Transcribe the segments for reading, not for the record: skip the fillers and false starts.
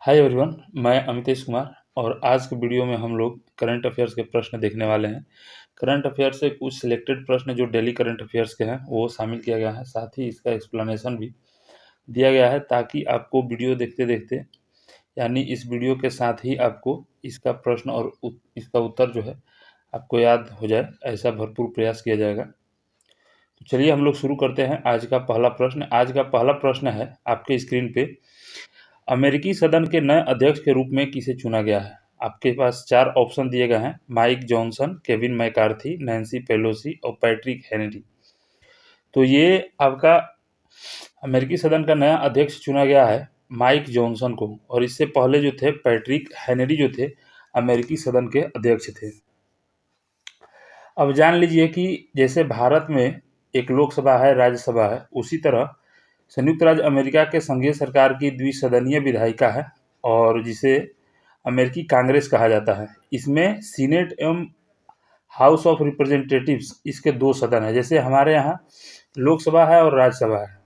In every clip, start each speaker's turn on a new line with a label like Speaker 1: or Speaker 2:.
Speaker 1: Hi everyone, मैं अमितेश कुमार और आज के वीडियो में हम लोग करंट अफेयर्स के प्रश्न देखने वाले हैं। करंट अफेयर्स से कुछ सिलेक्टेड प्रश्न जो डेली करंट अफेयर्स के हैं वो शामिल किया गया है, साथ ही इसका एक्सप्लेनेशन भी दिया गया है ताकि आपको वीडियो देखते देखते यानी इस वीडियो के साथ ही आपको इसका प्रश्न और इसका उत्तर जो है आपको याद हो जाए, ऐसा भरपूर प्रयास किया जाएगा। तो चलिए हम लोग शुरू करते हैं। आज का पहला प्रश्न है आपके स्क्रीन पे, अमेरिकी सदन के नए अध्यक्ष के रूप में किसे चुना गया है? आपके पास 4 ऑप्शन दिए गए हैं, Mike Johnson, Kevin McCarthy, Nancy Pelosi और पैट्रिक हेनरी। तो ये आपका अमेरिकी सदन का नया अध्यक्ष चुना गया है माइक जॉनसन को, और इससे पहले जो थे पैट्रिक हेनरी जो थे अमेरिकी सदन के अध्यक्ष थे। अब जान लीजिए कि जैसे भारत में एक लोकसभा है, राज्यसभा है, उसी तरह संयुक्त राज्य अमेरिका के संघीय सरकार की द्विसदनीय विधायिका है और जिसे अमेरिकी कांग्रेस कहा जाता है। इसमें सीनेट एवं हाउस ऑफ रिप्रेजेंटेटिव्स इसके 2 सदन है। जैसे हमारे यहाँ लोकसभा है और राज्यसभा है,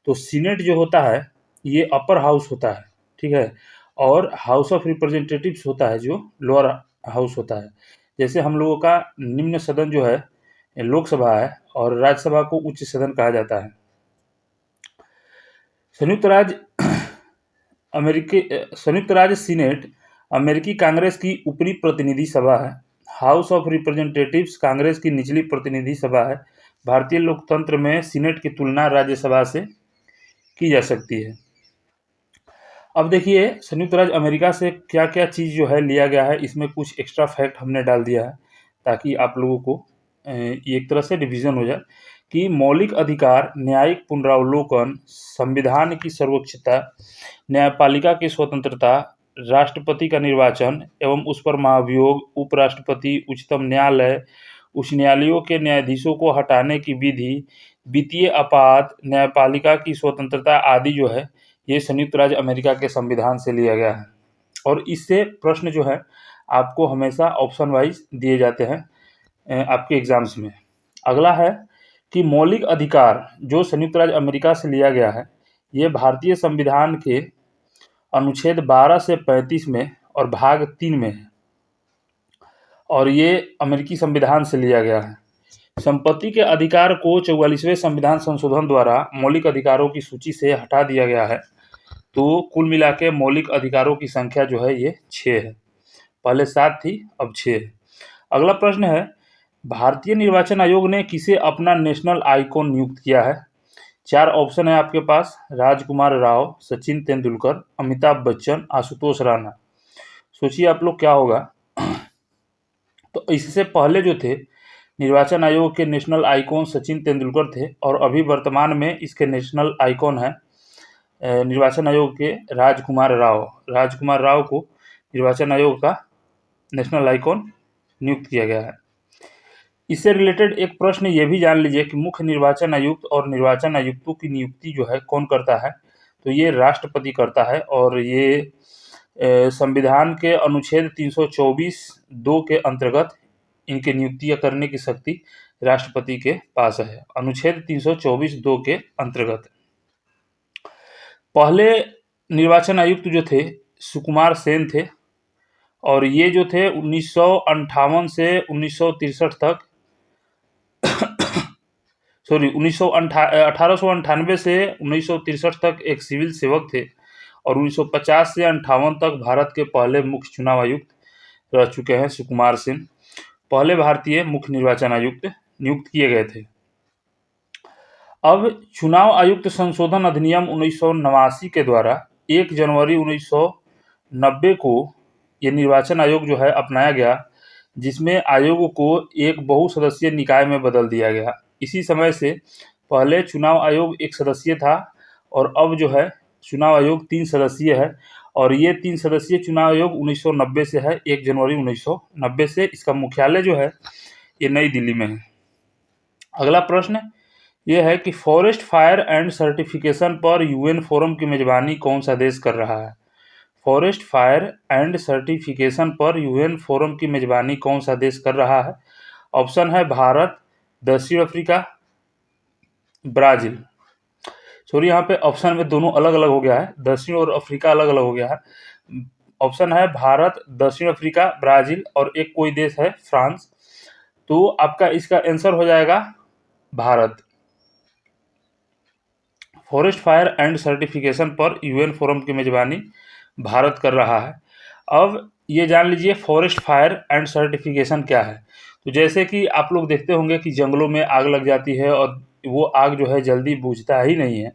Speaker 1: तो सीनेट जो होता है ये अपर हाउस होता है, ठीक है, और हाउस ऑफ रिप्रेजेंटेटिव्स होता है जो लोअर हाउस होता है। जैसे हम लोगों का निम्न सदन जो है लोकसभा है और राज्यसभा को उच्च सदन कहा जाता है। संयुक्त राज्य सीनेट अमेरिकी कांग्रेस की ऊपरी प्रतिनिधि सभा है। हाउस ऑफ रिप्रेजेंटेटिव्स कांग्रेस की निचली प्रतिनिधि सभा है। भारतीय लोकतंत्र में सीनेट की तुलना राज्यसभा से की जा सकती है। अब देखिए संयुक्त राज्य अमेरिका से क्या क्या चीज़ जो है लिया गया है, इसमें कुछ एक्स्ट्रा फैक्ट हमने डाल दिया है ताकि आप लोगों को ये एक तरह से डिवीज़न हो जाए कि मौलिक अधिकार, न्यायिक पुनरावलोकन, संविधान की सर्वोच्चता, न्यायपालिका की स्वतंत्रता, राष्ट्रपति का निर्वाचन एवं उस पर महाभियोग, उपराष्ट्रपति, उच्चतम न्यायालय, उच्च न्यायालयों के न्यायाधीशों को हटाने की विधि, वित्तीय आपात, न्यायपालिका की स्वतंत्रता आदि जो है ये संयुक्त राज्य अमेरिका के संविधान से लिया गया है। और इससे प्रश्न जो है आपको हमेशा ऑप्शन वाइज दिए जाते हैं आपके एग्जाम्स में। अगला है कि मौलिक अधिकार जो संयुक्त राज्य अमेरिका से लिया गया है ये भारतीय संविधान के अनुच्छेद 12 से 35 में और भाग 3 में है और ये अमेरिकी संविधान से लिया गया है। संपत्ति के अधिकार को 44वें संविधान संशोधन द्वारा मौलिक अधिकारों की सूची से हटा दिया गया है। तो कुल मिला के मौलिक अधिकारों की संख्या जो है ये 6 है। पहले 7 थी, अब 6 है। अगला प्रश्न है, भारतीय निर्वाचन आयोग ने किसे अपना नेशनल आइकॉन नियुक्त किया है? 4 ऑप्शन है आपके पास, राजकुमार राव, सचिन तेंदुलकर, अमिताभ बच्चन, आशुतोष राणा। सोचिए आप लोग क्या होगा। तो इससे पहले जो थे निर्वाचन आयोग के नेशनल आइकॉन सचिन तेंदुलकर थे और अभी वर्तमान में इसके नेशनल आइकॉन है निर्वाचन आयोग के राजकुमार राव को निर्वाचन आयोग का नेशनल आइकॉन नियुक्त किया गया है। इससे रिलेटेड एक प्रश्न ये भी जान लीजिए कि मुख्य निर्वाचन आयुक्त और निर्वाचन आयुक्तों की नियुक्ति जो है कौन करता है? तो ये राष्ट्रपति करता है और ये संविधान के अनुच्छेद 324(2) के अंतर्गत इनकी नियुक्तियां करने की शक्ति राष्ट्रपति के पास है, अनुच्छेद 324(2) के अंतर्गत। पहले निर्वाचन आयुक्त जो थे सुकुमार सेन थे और ये जो थे 1958 से 1963 तक 1898 से 1963 तक एक सिविल सेवक थे और 1950 से 58 तक भारत के पहले मुख्य चुनाव आयुक्त रह चुके हैं सुकुमार सेन। पहले भारतीय मुख्य निर्वाचन आयुक्त नियुक्त किए गए थे। अब चुनाव आयुक्त संशोधन अधिनियम 1989 के द्वारा 1 जनवरी 1990 को ये निर्वाचन आयोग जो है अपनाया गया, जिसमें आयोग को एक बहुसदस्यीय निकाय में बदल दिया गया। इसी समय से पहले चुनाव आयोग 1 सदस्यीय था और अब जो है चुनाव आयोग 3 सदस्यीय है और ये 3 सदस्यीय चुनाव आयोग 1990 से है, 1 जनवरी 1990 से। इसका मुख्यालय जो है ये नई दिल्ली में है। अगला प्रश्न ये है कि फॉरेस्ट फायर एंड सर्टिफिकेशन पर यूएन फोरम की मेजबानी कौन सा देश कर रहा है? फॉरेस्ट फायर एंड सर्टिफिकेशन पर यूएन फोरम की मेजबानी कौन सा देश कर रहा है? ऑप्शन है भारत, दक्षिण अफ्रीका, ब्राजील। सॉरी, यहाँ पे ऑप्शन में दोनों अलग अलग हो गया है, दक्षिण और अफ्रीका अलग अलग हो गया है। ऑप्शन है भारत, दक्षिण अफ्रीका, ब्राज़ील और एक कोई देश है फ्रांस। तो आपका इसका आंसर हो जाएगा Bharat. Forest fire and certification पर यूएन फोरम की मेजबानी भारत कर रहा है। अब ये जान लीजिए फॉरेस्ट फायर एंड सर्टिफिकेशन क्या है। तो जैसे कि आप लोग देखते होंगे कि जंगलों में आग लग जाती है और वो आग जो है जल्दी बुझता ही नहीं है।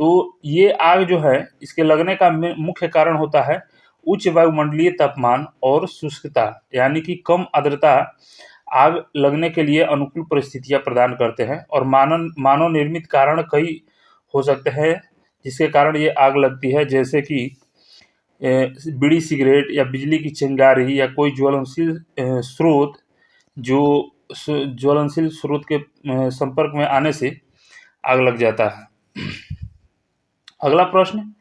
Speaker 1: तो ये आग जो है इसके लगने का मुख्य कारण होता है उच्च वायुमंडलीय तापमान और शुष्कता, यानी कि कम आर्द्रता आग लगने के लिए अनुकूल परिस्थितियां प्रदान करते हैं। और मानव निर्मित कारण कई हो सकते हैं जिसके कारण ये आग लगती है, जैसे कि बीड़ी सिगरेट या बिजली की चिंगारी या कोई ज्वलनशील स्रोत, जो ज्वलनशील स्रोत के संपर्क में आने से आग लग जाता है। अगला प्रश्न,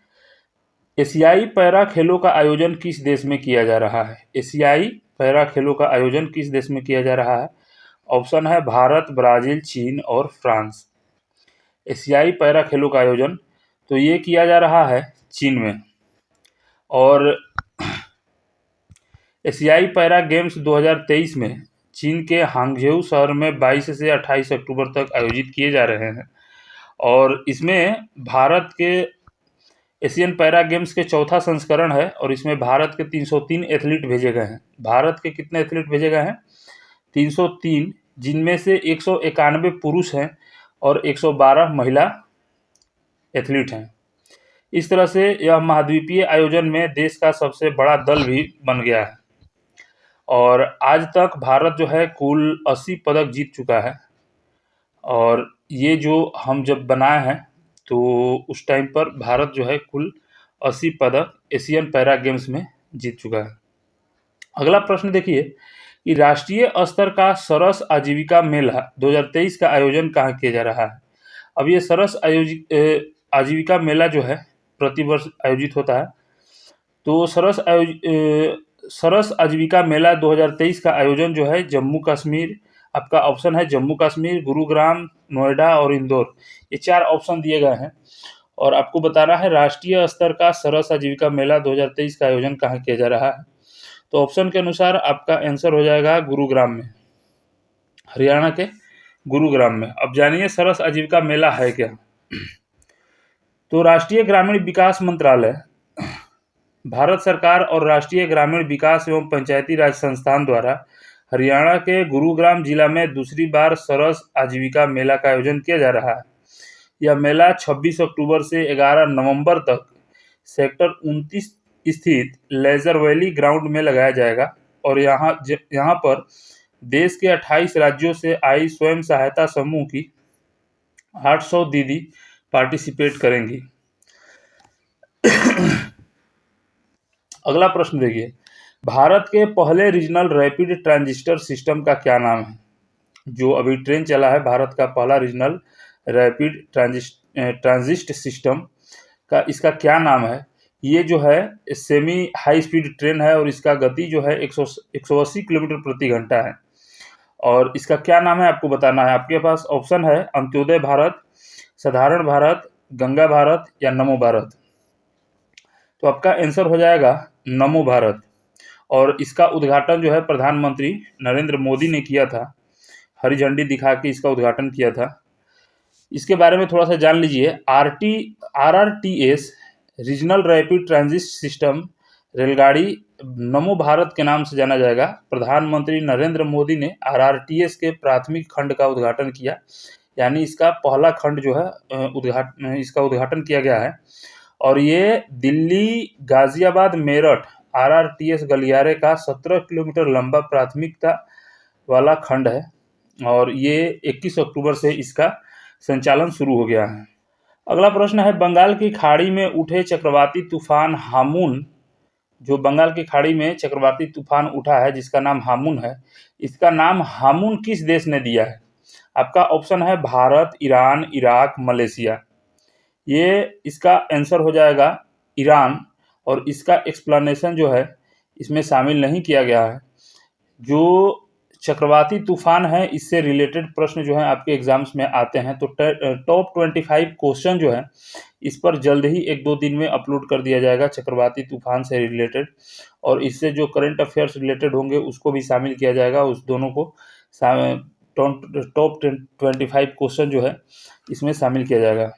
Speaker 1: एशियाई पैरा खेलों का आयोजन किस देश में किया जा रहा है? एशियाई पैरा खेलों का आयोजन किस देश में किया जा रहा है? ऑप्शन है भारत, ब्राज़ील, चीन और फ्रांस। एशियाई पैरा खेलों का आयोजन तो ये किया जा रहा है चीन में। और एशियाई पैरा गेम्स 2023 में चीन के हांगझोउ शहर में 22 से 28 अक्टूबर तक आयोजित किए जा रहे हैं। और इसमें भारत के एशियन पैरा गेम्स के चौथा संस्करण है और इसमें भारत के 303 एथलीट भेजे गए हैं। भारत के कितने एथलीट भेजे गए हैं? 303, जिनमें से 191 पुरुष हैं और 112 महिला एथलीट हैं। इस तरह से यह महाद्वीपीय आयोजन में देश का सबसे बड़ा दल भी बन गया है। और आज तक भारत जो है कुल 80 पदक जीत चुका है। और ये जो हम जब बनाए हैं तो उस टाइम पर भारत जो है कुल 80 पदक एशियन पैरा गेम्स में जीत चुका है। अगला प्रश्न देखिए कि राष्ट्रीय स्तर का सरस आजीविका मेला 2023 का आयोजन कहाँ किया जा रहा है? अब ये सरस आजीविका मेला जो है प्रतिवर्ष आयोजित होता है। तो सरस आजीविका मेला 2023 का आयोजन जो है जम्मू कश्मीर, आपका ऑप्शन है जम्मू कश्मीर, गुरुग्राम, नोएडा और इंदौर, ये 4 ऑप्शन दिए गए हैं। और आपको बताना है राष्ट्रीय स्तर का सरस आजीविका मेला 2023 का आयोजन कहाँ किया जा रहा है। तो ऑप्शन के अनुसार आपका आंसर हो जाएगा गुरुग्राम में, हरियाणा के गुरुग्राम में। अब जानिए सरस आजीविका मेला है क्या। तो राष्ट्रीय ग्रामीण विकास मंत्रालय, भारत सरकार और राष्ट्रीय ग्रामीण विकास एवं पंचायती राज संस्थान द्वारा हरियाणा के गुरुग्राम जिला में दूसरी बार सरस आजीविका मेला का आयोजन किया जा रहा है। यह मेला 26 अक्टूबर से 11 नवंबर तक सेक्टर 29 स्थित लेजर वैली ग्राउंड में लगाया जाएगा। और यहाँ पर देश के 28 राज्यों से आई स्वयं सहायता समूह की 800 दीदी पार्टिसिपेट करेंगी। अगला प्रश्न देखिए, भारत के पहले रीजनल रैपिड ट्रांजिस्टर सिस्टम का क्या नाम है? जो अभी ट्रेन चला है भारत का पहला रीजनल रैपिड ट्रांजिस्ट सिस्टम का, इसका क्या नाम है? ये जो है सेमी हाई स्पीड ट्रेन है और इसका गति जो है 180 किलोमीटर प्रति घंटा है। और इसका क्या नाम है आपको बताना है। आपके पास ऑप्शन है अंत्योदय भारत, साधारण भारत, गंगा भारत या नमो भारत। तो आपका आंसर हो जाएगा नमो भारत। और इसका उद्घाटन जो है प्रधानमंत्री नरेंद्र मोदी ने किया था, हरी झंडी दिखा के इसका उद्घाटन किया था। इसके बारे में थोड़ा सा जान लीजिए। RRTS regional rapid transit system रेलगाड़ी नमो भारत के नाम से जाना जाएगा। प्रधानमंत्री नरेंद्र मोदी ने RRTS के प्राथमिक खंड का उद्घाटन किया, यानी इसका पहला खंड जो है इसका उद्घाटन किया गया है। और ये दिल्ली, गाजियाबाद, मेरठ RRTS गलियारे का 17 किलोमीटर लंबा प्राथमिकता वाला खंड है। और ये 21 अक्टूबर से इसका संचालन शुरू हो गया है। अगला प्रश्न है, बंगाल की खाड़ी में उठे चक्रवाती तूफान हामुन, जो बंगाल की खाड़ी में चक्रवाती तूफान उठा है जिसका नाम हामुन है, इसका नाम हामुन किस देश ने दिया है? आपका ऑप्शन है भारत, ईरान, इराक, मलेशिया। ये इसका आंसर हो जाएगा ईरान। और इसका एक्सप्लेनेशन जो है इसमें शामिल नहीं किया गया है। जो चक्रवाती तूफान है, इससे रिलेटेड प्रश्न जो है आपके एग्जाम्स में आते हैं। तो टॉप 25 क्वेश्चन जो है इस पर जल्द ही 1-2 दिन में अपलोड कर दिया जाएगा चक्रवाती तूफान से रिलेटेड, और इससे जो करंट अफेयर्स रिलेटेड होंगे उसको भी शामिल किया जाएगा। उस दोनों को टॉप 25 क्वेश्चन जो है इसमें शामिल किया जाएगा।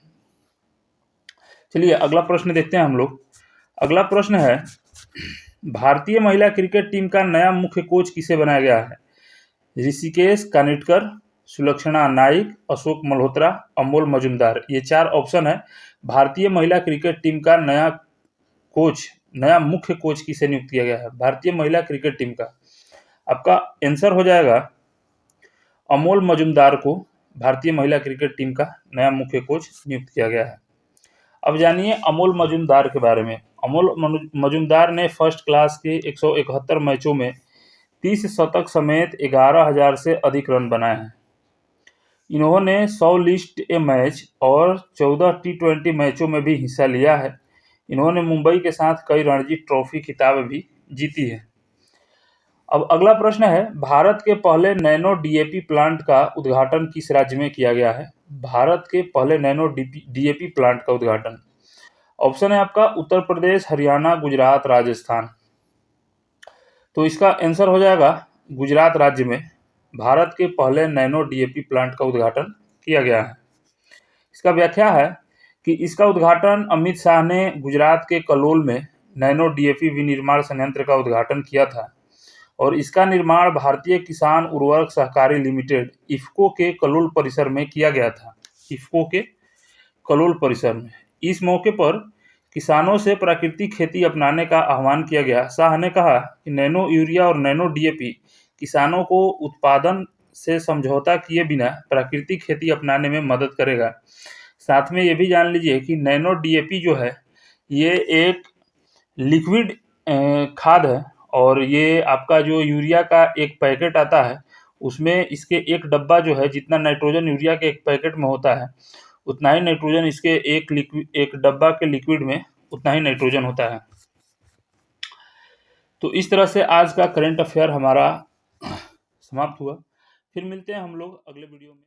Speaker 1: चलिए अगला प्रश्न देखते हैं हम लोग। अगला प्रश्न है, भारतीय महिला क्रिकेट टीम का नया मुख्य कोच किसे बनाया गया है? ऋषिकेश कानिटकर, सुलक्षणा नाइक, अशोक मल्होत्रा, अमोल मजुमदार। ये 4 ऑप्शन है। भारतीय महिला क्रिकेट टीम का नया मुख्य कोच किसे नियुक्त किया गया है भारतीय महिला क्रिकेट टीम का? आपका आंसर हो जाएगा अमोल मजुमदार को भारतीय महिला क्रिकेट टीम का नया मुख्य कोच नियुक्त किया गया है। अब जानिए अमोल मजुमदार के बारे में। अमोल मजुमदार ने फर्स्ट क्लास के 171 मैचों में 30 शतक समेत 11,000 से अधिक रन बनाए हैं। इन्होंने 100 लिस्ट ए मैच और 14 टी20 मैचों में भी हिस्सा लिया है। इन्होंने मुंबई के साथ कई रणजी ट्रॉफी खिताब भी जीती है। अब अगला प्रश्न है, भारत के पहले नैनो डीएपी प्लांट का उद्घाटन किस राज्य में किया गया है? भारत के पहले नैनो डीएपी प्लांट का उद्घाटन। ऑप्शन है आपका उत्तर प्रदेश, हरियाणा, गुजरात, राजस्थान। तो इसका आंसर हो जाएगा गुजरात राज्य में भारत के पहले नैनो डीएपी प्लांट का उद्घाटन किया गया है। इसका व्याख्या है कि इसका उद्घाटन अमित शाह ने गुजरात के कलोल में नैनो डीएपी विनिर्माण संयंत्र का उद्घाटन किया था, और इसका निर्माण भारतीय किसान उर्वरक सहकारी लिमिटेड इफ्को के कलोल परिसर में किया गया था। इफ्को के कलोल परिसर में। इस मौके पर किसानों से प्राकृतिक खेती अपनाने का आह्वान किया गया। शाह ने कहा कि नैनो यूरिया और नैनो डीएपी किसानों को उत्पादन से समझौता किए बिना प्राकृतिक खेती अपनाने में मदद करेगा। साथ में ये भी जान लीजिए कि नैनो डीएपी जो है ये एक लिक्विड खाद है, और ये आपका जो यूरिया का एक पैकेट आता है उसमें इसके एक डब्बा जो है, जितना नाइट्रोजन यूरिया के एक पैकेट में होता है उतना ही नाइट्रोजन इसके एक डब्बा के लिक्विड में उतना ही नाइट्रोजन होता है। तो इस तरह से आज का करंट अफेयर हमारा समाप्त हुआ। फिर मिलते हैं हम लोग अगले वीडियो में।